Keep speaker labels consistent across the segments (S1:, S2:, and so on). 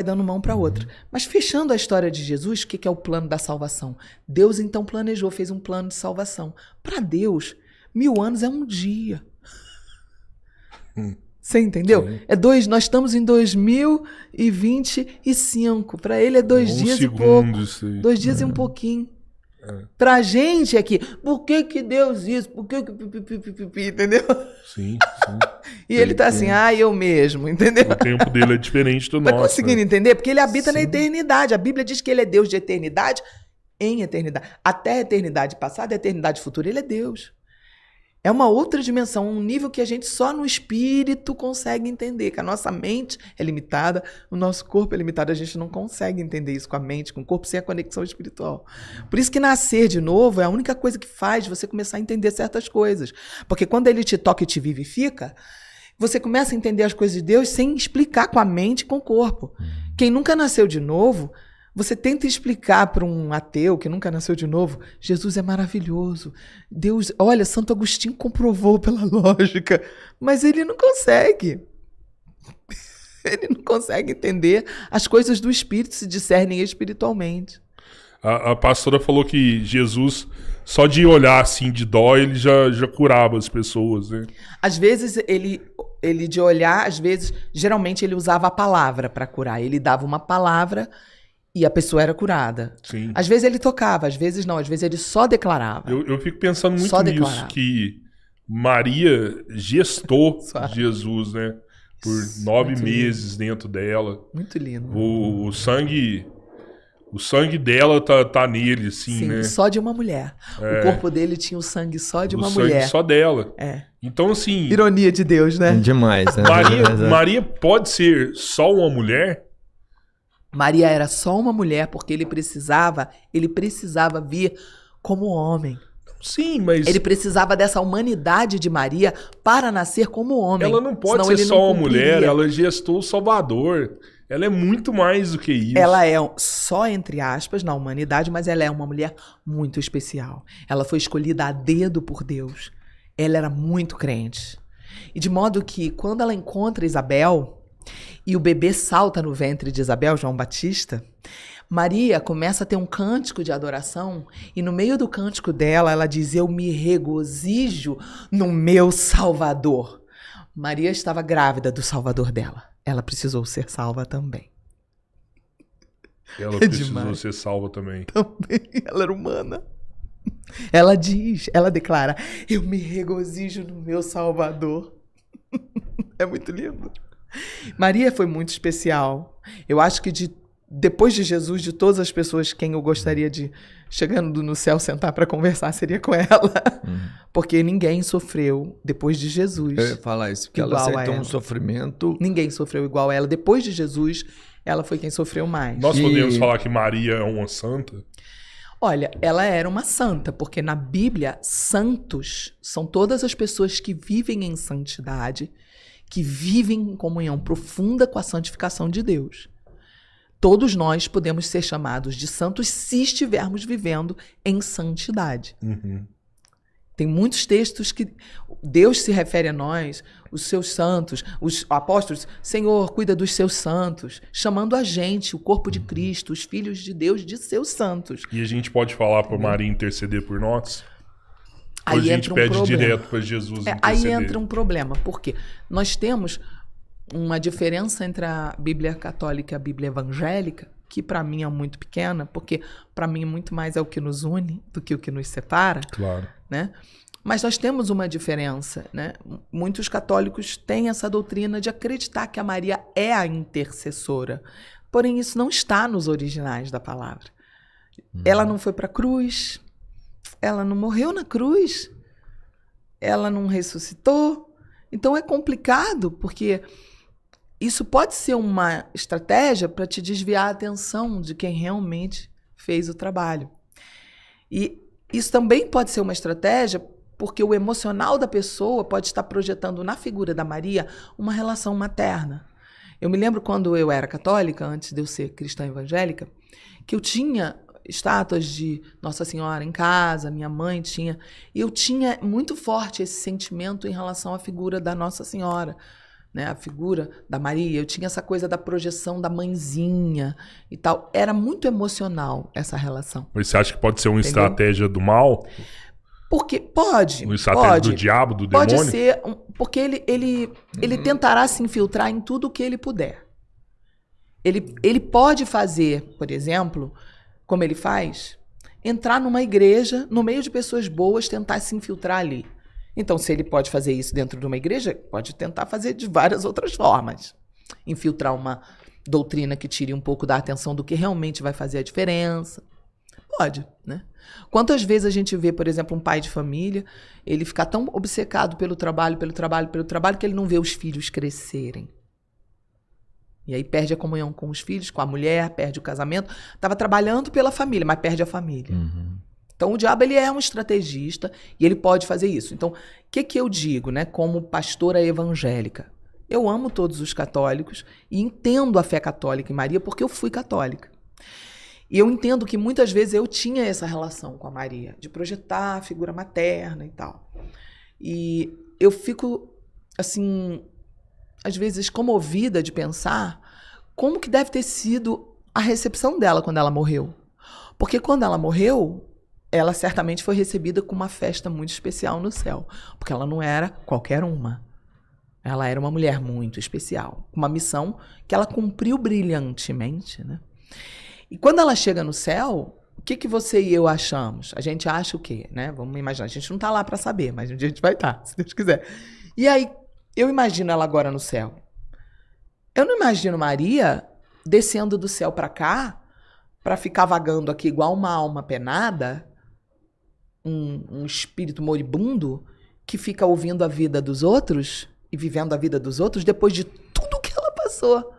S1: dando mão para outra. Mas fechando a história de Jesus, o que é o plano da salvação? Deus então planejou, fez um plano de salvação. Para Deus, 1000 anos é um dia. Você entendeu? Nós estamos em 2025. Para ele é 2 dias e pouco. 2 dias e um pouquinho. Pra gente aqui, por que Deus isso? Por que entendeu?
S2: Sim.
S1: E ele tá assim, eu mesmo, entendeu?
S2: O tempo dele é diferente do nosso.
S1: Tá conseguindo entender? Porque ele habita na eternidade. A Bíblia diz que ele é Deus de eternidade em eternidade. Até a eternidade passada e a eternidade futura, ele é Deus. É uma outra dimensão, um nível que a gente só no espírito consegue entender, que a nossa mente é limitada, o nosso corpo é limitado, a gente não consegue entender isso com a mente, com o corpo, sem a conexão espiritual. Por isso que nascer de novo é a única coisa que faz você começar a entender certas coisas. Porque quando ele te toca e te vivifica, você começa a entender as coisas de Deus sem explicar com a mente e com o corpo. Quem nunca nasceu de novo, você tenta explicar para um ateu que nunca nasceu de novo, Jesus é maravilhoso. Deus, olha, Santo Agostinho comprovou pela lógica, mas ele não consegue. Ele não consegue entender as coisas do espírito, se discernem espiritualmente.
S2: A pastora falou que Jesus, só de olhar assim de dó, ele já curava as pessoas, né?
S1: Às vezes ele de olhar, às vezes, geralmente ele usava a palavra para curar. Ele dava uma palavra e a pessoa era curada.
S2: Sim.
S1: Às vezes ele tocava, às vezes não, às vezes ele só declarava.
S2: Eu fico pensando muito nisso, que Maria gestou Jesus, né? Por 9 meses dentro dela.
S1: Muito lindo.
S2: O sangue dela tá nele, assim,
S1: sim,
S2: né?
S1: Só de uma mulher. O corpo dele tinha o sangue só de uma mulher.
S2: O sangue só dela.
S1: É.
S2: Então, assim...
S1: Ironia de Deus, né?
S3: Demais, né?
S2: Maria pode ser só uma mulher?
S1: Maria era só uma mulher porque ele precisava vir como homem.
S2: Sim, mas...
S1: Ele precisava dessa humanidade de Maria para nascer como homem.
S2: Ela não pode ser só uma mulher, ela gestou o Salvador. Ela é muito mais do que isso.
S1: Ela é, só entre aspas, na humanidade, mas ela é uma mulher muito especial. Ela foi escolhida a dedo por Deus. Ela era muito crente. E de modo que, quando ela encontra Isabel... e o bebê salta no ventre de Isabel, João Batista, Maria começa a ter um cântico de adoração e no meio do cântico dela, ela diz, eu me regozijo no meu Salvador. Maria estava grávida do Salvador dela. Ela precisou ser salva também.
S2: Ela precisou ser salva também.
S1: Também, ela era humana. Ela declara, eu me regozijo no meu Salvador. É muito lindo. Maria foi muito especial. Eu acho que depois de Jesus, de todas as pessoas quem eu gostaria de, chegando no céu, sentar para conversar, seria com ela. Porque ninguém sofreu depois de Jesus.
S3: Eu ia falar isso, porque ela aceitou um sofrimento.
S1: Ninguém sofreu igual a ela. Depois de Jesus, ela foi quem sofreu mais.
S2: Nós podemos falar que Maria é uma santa?
S1: Olha, ela era uma santa, porque na Bíblia, santos são todas as pessoas que vivem em santidade, que vivem em comunhão profunda com a santificação de Deus. Todos nós podemos ser chamados de santos se estivermos vivendo em santidade. Tem muitos textos que Deus se refere a nós, os seus santos, os apóstolos, Senhor, cuida dos seus santos, chamando a gente, o corpo de Cristo, os filhos de Deus, de seus santos.
S2: E a gente pode falar para Maria interceder por nós? Ou
S1: Aí
S2: a gente pede direto para Jesus interceder?
S1: Aí entra um problema, porque nós temos uma diferença entre a Bíblia católica e a Bíblia evangélica, que para mim é muito pequena, porque para mim muito mais é o que nos une do que o que nos separa.
S2: Claro.
S1: Né? Mas nós temos uma diferença, né? Muitos católicos têm essa doutrina de acreditar que a Maria é a intercessora. Porém, isso não está nos originais da palavra. Ela não foi para a cruz, ela não morreu na cruz, ela não ressuscitou. Então é complicado, porque isso pode ser uma estratégia para te desviar a atenção de quem realmente fez o trabalho. E isso também pode ser uma estratégia porque o emocional da pessoa pode estar projetando na figura da Maria uma relação materna. Eu me lembro quando eu era católica, antes de eu ser cristã evangélica, que eu tinha estátuas de Nossa Senhora em casa, minha mãe tinha, e eu tinha muito forte esse sentimento em relação à figura da Nossa Senhora. né, a figura da Maria, eu tinha essa coisa da projeção da mãezinha e tal. Era muito emocional essa relação.
S2: Mas você acha que pode ser uma estratégia do mal?
S1: Porque pode.
S2: Uma estratégia do diabo, do demônio?
S1: Pode ser, porque ele tentará se infiltrar em tudo o que ele puder. Ele pode fazer, por exemplo, como ele faz, entrar numa igreja, no meio de pessoas boas, tentar se infiltrar ali. Então, se ele pode fazer isso dentro de uma igreja, pode tentar fazer de várias outras formas. Infiltrar uma doutrina que tire um pouco da atenção do que realmente vai fazer a diferença. Pode, né? Quantas vezes a gente vê, por exemplo, um pai de família, ele ficar tão obcecado pelo trabalho, que ele não vê os filhos crescerem. E aí perde a comunhão com os filhos, com a mulher, perde o casamento. Estava trabalhando pela família, mas perde a família.
S3: Uhum.
S1: Então, o diabo, ele é um estrategista e ele pode fazer isso. Então, o que eu digo, né, como pastora evangélica? Eu amo todos os católicos e entendo a fé católica em Maria porque eu fui católica. E eu entendo que muitas vezes eu tinha essa relação com a Maria, de projetar a figura materna e tal. E eu fico, assim, às vezes comovida de pensar como que deve ter sido a recepção dela quando ela morreu. Porque quando ela morreu, ela certamente foi recebida com uma festa muito especial no céu. Porque ela não era qualquer uma. Ela era uma mulher muito especial. Uma missão que ela cumpriu brilhantemente, né? E quando ela chega no céu, o que você e eu achamos? A gente acha o quê, né? Vamos imaginar. A gente não está lá para saber, mas um dia a gente vai estar, se Deus quiser. E aí, eu imagino ela agora no céu. Eu não imagino Maria descendo do céu para cá para ficar vagando aqui igual uma alma penada, um espírito moribundo que fica ouvindo a vida dos outros e vivendo a vida dos outros depois de tudo que ela passou.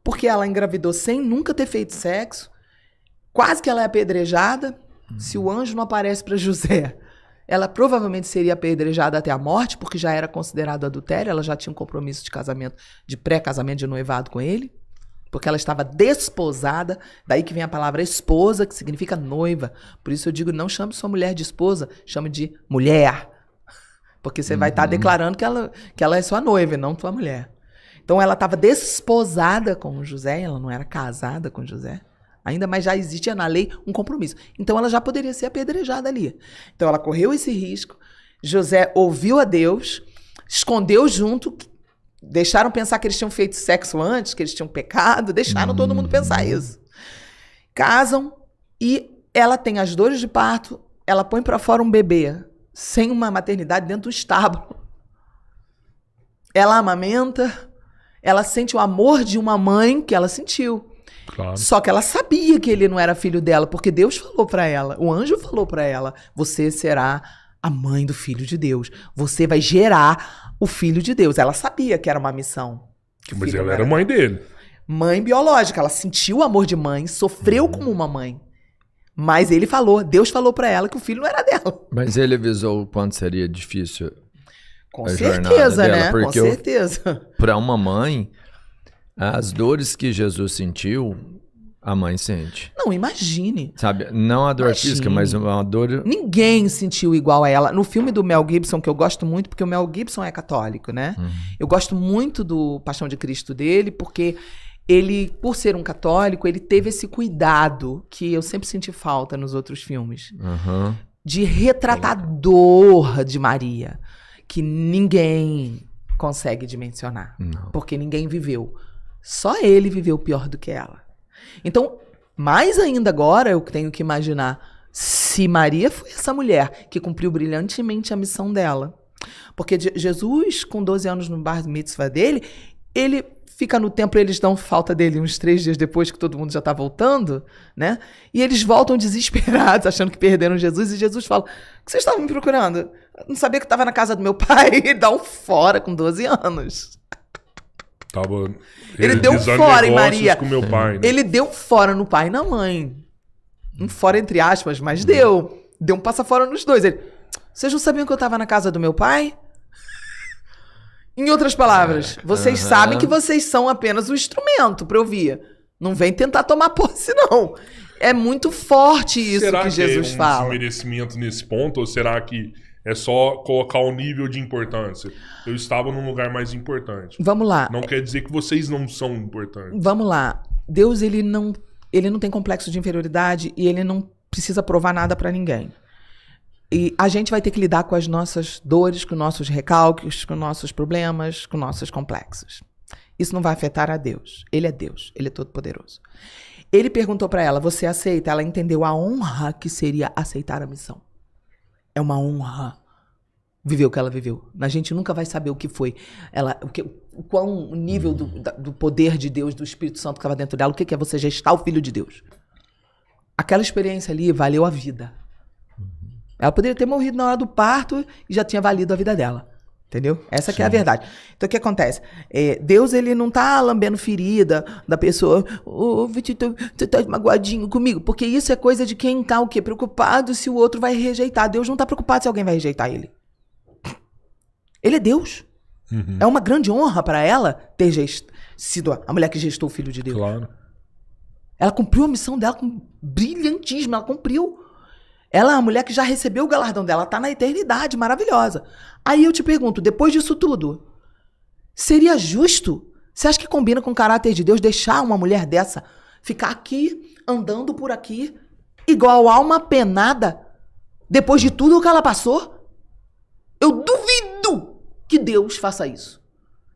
S1: Porque ela engravidou sem nunca ter feito sexo, quase que ela é apedrejada. Se o anjo não aparece para José, ela provavelmente seria apedrejada até a morte, porque já era considerado adultério, ela já tinha um compromisso de casamento, de pré-casamento, de noivado com ele, porque ela estava desposada, daí que vem a palavra esposa, que significa noiva. Por isso eu digo, não chame sua mulher de esposa, chame de mulher, porque você vai estar declarando que ela é sua noiva e não tua mulher. Então ela estava desposada com José, ela não era casada com José. Ainda mais já existia na lei um compromisso. Então ela já poderia ser apedrejada ali. Então ela correu esse risco. José ouviu a Deus, escondeu junto, deixaram pensar que eles tinham feito sexo antes, que eles tinham pecado, deixaram todo mundo pensar isso. Casam e ela tem as dores de parto, ela põe para fora um bebê sem uma maternidade dentro do estábulo. Ela amamenta, ela sente o amor de uma mãe que ela sentiu.
S2: Claro.
S1: Só que ela sabia que ele não era filho dela, porque Deus falou para ela, o anjo falou para ela, você será a mãe do Filho de Deus, você vai gerar o Filho de Deus. Ela sabia que era uma missão.
S2: Mas ela era mãe dele.
S1: Mãe biológica, ela sentiu o amor de mãe, sofreu como uma mãe. Mas ele falou, Deus falou para ela que o filho não era dela.
S3: Mas ele avisou o quanto seria difícil
S1: com certeza,
S3: dela,
S1: né?
S3: Porque
S1: com certeza.
S3: Para uma mãe, as dores que Jesus sentiu, a mãe sente.
S1: Não, imagine.
S3: Sabe, não a dor física, mas uma dor...
S1: Ninguém sentiu igual a ela. No filme do Mel Gibson, que eu gosto muito, porque o Mel Gibson é católico, né? Eu gosto muito do Paixão de Cristo dele, porque ele, por ser um católico, ele teve esse cuidado que eu sempre senti falta nos outros filmes. De retratador de Maria, que ninguém consegue dimensionar.
S3: Não.
S1: Porque ninguém viveu. Só ele viveu pior do que ela. Então, mais ainda agora, eu tenho que imaginar se Maria foi essa mulher que cumpriu brilhantemente a missão dela. Porque Jesus, com 12 anos no bar mitzvah dele, ele fica no templo e eles dão falta dele uns 3 dias depois que todo mundo já está voltando, né? E eles voltam desesperados, achando que perderam Jesus. E Jesus fala, o que vocês estavam me procurando? Eu não sabia que estava na casa do meu pai. E dá um fora com 12 anos. Ele deu um fora em Maria.
S2: Com meu pai, né?
S1: Ele deu um fora no pai e na mãe. Um fora entre aspas, mas deu. Deu um passa-fora nos dois. Ele, vocês não sabiam que eu estava na casa do meu pai? Em outras palavras, vocês sabem que vocês são apenas um instrumento para eu vir. Não vem tentar tomar posse, não. É muito forte isso que Jesus fala.
S2: Será que é um desmerecimento nesse ponto? Ou será que é só colocar o nível de importância. Eu estava num lugar mais importante.
S1: Vamos lá.
S2: Não quer dizer que vocês não são importantes.
S1: Vamos lá. Deus, ele não tem complexo de inferioridade e ele não precisa provar nada pra ninguém. E a gente vai ter que lidar com as nossas dores, com nossos recalques, com nossos problemas, com nossos complexos. Isso não vai afetar a Deus. Ele é Deus. Ele é todo-poderoso. Ele perguntou pra ela, você aceita? Ela entendeu a honra que seria aceitar a missão. É uma honra viver o que ela viveu. A gente nunca vai saber o que foi. O nível do poder de Deus, do Espírito Santo que estava dentro dela, o que é você gestar o Filho de Deus. Aquela experiência ali valeu a vida. Ela poderia ter morrido na hora do parto e já tinha valido a vida dela. Entendeu? Essa que é a verdade. Então, o que acontece? Deus, ele não tá lambendo ferida da pessoa. Você tá magoadinho comigo? Porque isso é coisa de quem tá o quê? Preocupado se o outro vai rejeitar. Deus não tá preocupado se alguém vai rejeitar ele. Ele é Deus.
S2: Uhum.
S1: É uma grande honra para ela ter sido a mulher que gestou o Filho de Deus.
S2: Claro.
S1: Ela cumpriu a missão dela com brilhantismo. Ela cumpriu. Ela é uma mulher que já recebeu o galardão dela. Ela tá na eternidade, maravilhosa. Aí eu te pergunto, depois disso tudo, seria justo? Você acha que combina com o caráter de Deus deixar uma mulher dessa ficar aqui, andando por aqui, igual a uma penada, depois de tudo o que ela passou? Eu duvido que Deus faça isso.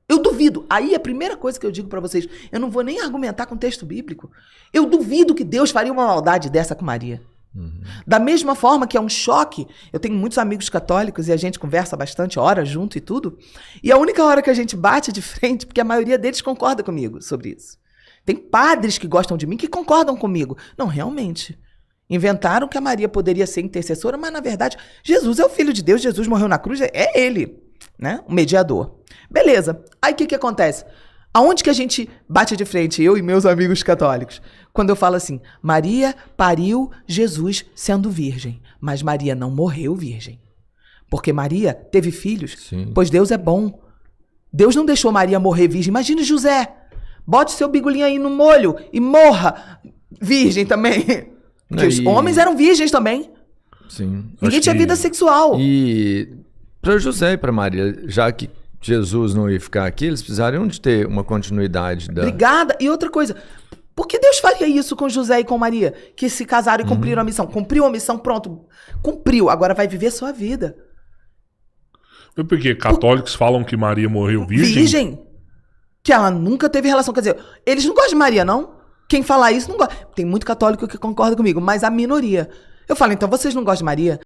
S1: Eu duvido. Aí a primeira coisa que eu digo pra vocês, eu não vou nem argumentar com texto bíblico. Eu duvido que Deus faria uma maldade dessa com Maria. Uhum. Da mesma forma que é um choque, eu tenho muitos amigos católicos e a gente conversa bastante, ora junto e tudo, e a única hora que a gente bate de frente, porque a maioria deles concorda comigo sobre isso. Tem padres que gostam de mim que concordam comigo. Não, realmente. Inventaram que a Maria poderia ser intercessora, mas na verdade, Jesus é o Filho de Deus, Jesus morreu na cruz, é ele, né? O mediador. Beleza. Aí o que acontece? Aonde que a gente bate de frente, eu e meus amigos católicos? Quando eu falo assim, Maria pariu Jesus sendo virgem, mas Maria não morreu virgem. Porque Maria teve filhos,
S3: Sim.
S1: Pois Deus é bom. Deus não deixou Maria morrer virgem. Imagine José, bote seu bigolinho aí no molho e morra virgem também. Porque os homens eram virgens também.
S3: Sim.
S1: Ninguém tinha vida sexual.
S3: E para José e para Maria, já que Jesus não ia ficar aqui, eles precisariam de ter uma continuidade da...
S1: Obrigada. E outra coisa, por que Deus faria isso com José e com Maria? Que se casaram e cumpriram a missão. Cumpriu a missão, pronto. Cumpriu. Agora vai viver sua vida.
S2: Porque católicos falam que Maria morreu virgem?
S1: Virgem. Que ela nunca teve relação. Quer dizer, eles não gostam de Maria, não? Quem falar isso não gosta. Tem muito católico que concorda comigo, mas a minoria. Eu falo, então vocês não gostam de Maria?